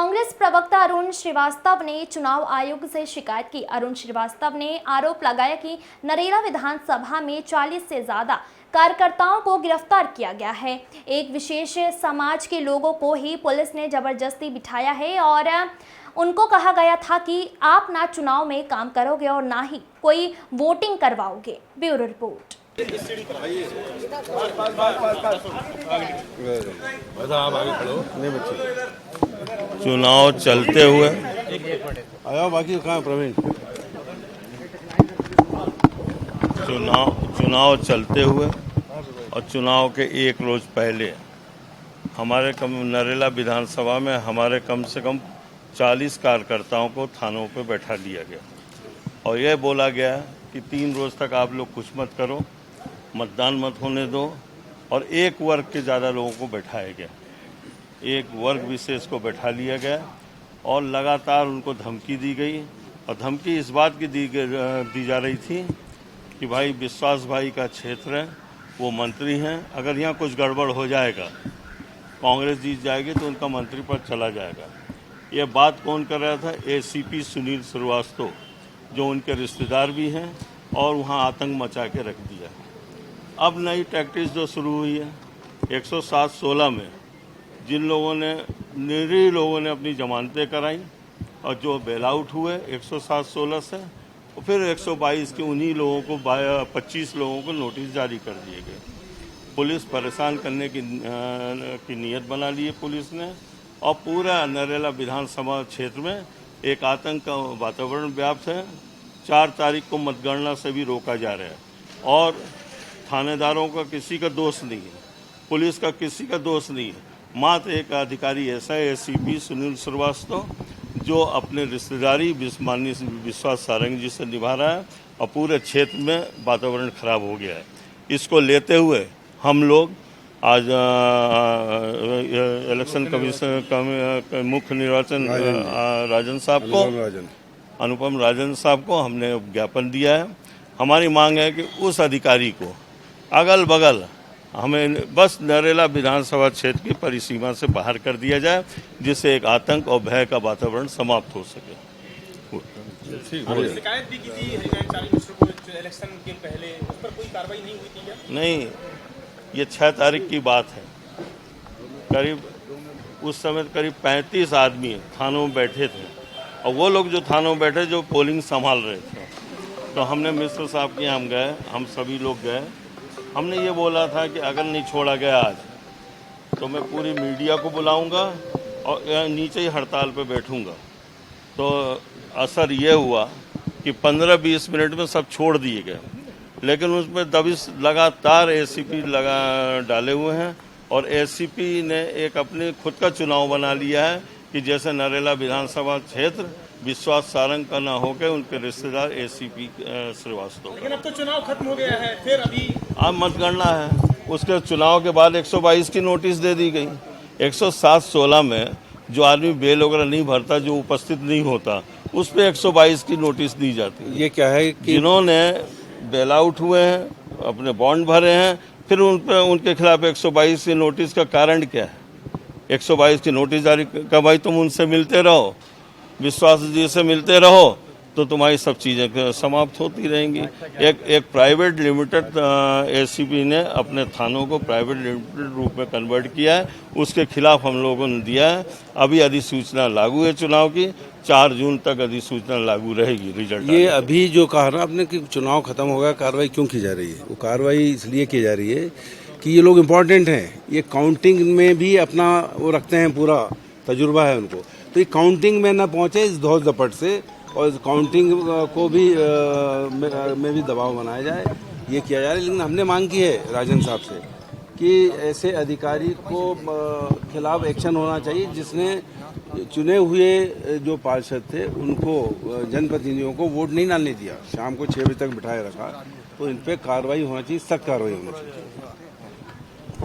कांग्रेस प्रवक्ता अरुण श्रीवास्तव ने चुनाव आयोग से शिकायत की। अरुण श्रीवास्तव ने आरोप लगाया कि नरेला विधानसभा में 40 से ज्यादा कार्यकर्ताओं को गिरफ्तार किया गया है। एक विशेष समाज के लोगों को ही पुलिस ने जबरदस्ती बिठाया है और उनको कहा गया था कि आप ना चुनाव में काम करोगे और ना ही कोई वोटिंग करवाओगे। Bureau report. चुनाव चलते हुए आया बाकी कहाँ प्रवीण चुनाव चलते हुए और चुनाव के एक रोज पहले हमारे नरेला विधानसभा में हमारे कम से कम 40 कार्यकर्ताओं को थानों पर बैठा दिया गया और यह बोला गया कि 3 रोज तक आप लोग कुछ मत करो, मतदान मत होने दो। और एक वर्ग के ज़्यादा लोगों को बैठाया गया, एक वर्ग विशेष को बैठा लिया गया और लगातार उनको धमकी दी गई। और धमकी इस बात की दी जा रही थी कि भाई विश्वास भाई का क्षेत्र है, वो मंत्री हैं, अगर यहाँ कुछ गड़बड़ हो जाएगा, कांग्रेस जीत जाएगी तो उनका मंत्री पद चला जाएगा। ये बात कौन कर रहा था? एसीपी सुनील श्रीवास्तव, जो उनके रिश्तेदार भी हैं, और वहाँ आतंक मचा के रख दिया। अब नई टैक्टिस जो शुरू हुई है 107-16 में जिन लोगों ने निरीह लोगों ने अपनी जमानतें कराई और जो बेल आउट हुए 107-16 से, और फिर 122 के उन्हीं लोगों को 25 लोगों को नोटिस जारी कर दिए गए। पुलिस परेशान करने की नीयत बना ली है पुलिस ने, और पूरा नरेला विधानसभा क्षेत्र में एक आतंक का वातावरण व्याप्त है। 4 तारीख को मतगणना से भी रोका जा रहा है और थानेदारों का किसी का दोष नहीं है, पुलिस का किसी का दोष नहीं है। मात्र एक अधिकारी ऐसा है एसीपी सुनील श्रीवास्तव, जो अपने रिश्तेदारी माननीय विश्वास सारंग जी से निभा रहा है और पूरे क्षेत्र में वातावरण खराब हो गया है। इसको लेते हुए हम लोग आज इलेक्शन कमीशन मुख्य निर्वाचन राजन साहब को, अनुपम राजन साहब को हमने ज्ञापन दिया है। हमारी मांग है कि उस अधिकारी को अगल बगल हमें बस नरेला विधानसभा क्षेत्र की परिसीमा से बाहर कर दिया जाए, जिससे एक आतंक और भय का वातावरण समाप्त हो सके। शिकायत भी की थी इलेक्शन के पहले, उस पर कोई कार्रवाई नहीं हुई थी क्या? नहीं, ये 6 तारीख की बात है। करीब उस समय करीब 35 आदमी थानों में बैठे थे और वो लोग जो थानों में बैठे जो पोलिंग संभाल रहे थे, तो हमने मिश्र साहब के यहाँ गए, हम सभी लोग गए। हमने ये बोला था कि अगर नहीं छोड़ा गया आज तो मैं पूरी मीडिया को बुलाऊंगा और नीचे ही हड़ताल पे बैठूंगा। तो असर ये हुआ कि 15-20 मिनट में सब छोड़ दिए गए, लेकिन उसमें दबिश लगातार एसीपी डाले हुए हैं और एसीपी ने एक अपने खुद का चुनाव बना लिया है कि जैसे नरेला विधानसभा क्षेत्र विश्वास सारंग का ना होकर उनके रिश्तेदार एसीपी श्रीवास्तव। लेकिन अब तो चुनाव खत्म हो गया है, फिर अभी अब मतगणना है। उसके चुनाव के बाद 122 की नोटिस दे दी गई। 107-16 में जो आदमी बेल वगैरह नहीं भरता, जो उपस्थित नहीं होता, उस पर 122 की नोटिस दी जाती है। ये क्या है कि जिन्होंने बेल आउट हुए हैं, अपने बॉन्ड भरे हैं, फिर उनके खिलाफ 122 की नोटिस का कारण क्या है? 122 की नोटिस जारी का भाई तुम उनसे मिलते रहो, विश्वास जी से मिलते रहो, तो तुम्हारी सब चीज़ें समाप्त होती रहेंगी। एक प्राइवेट लिमिटेड एसीपी ने अपने थानों को प्राइवेट लिमिटेड रूप में कन्वर्ट किया है, उसके खिलाफ हम लोगों ने दिया है। अभी अधिसूचना लागू है चुनाव की, 4 जून तक अधिसूचना लागू रहेगी। रिजल्ट ये अभी जो कहा ना आपने कि चुनाव खत्म हो गया, कार्रवाई क्यों की जा रही है? वो कार्रवाई इसलिए की जा रही है कि ये लोग इम्पोर्टेंट हैं, ये काउंटिंग में भी अपना वो रखते हैं, पूरा तजुर्बा है उनको, तो ये काउंटिंग में ना पहुंचे इस धौस दपट से, और इस काउंटिंग को भी में भी दबाव बनाया जाए, ये किया जा रहा है। लेकिन हमने मांग की है राजन साहब से कि ऐसे अधिकारी को खिलाफ एक्शन होना चाहिए, जिसने चुने हुए जो पार्षद थे उनको, जनप्रतिनिधियों को वोट नहीं डालने दिया, शाम को 6 बजे तक बिठाए रखा, तो इन पर कार्रवाई होना चाहिए, सख्त कार्रवाई होनी चाहिए।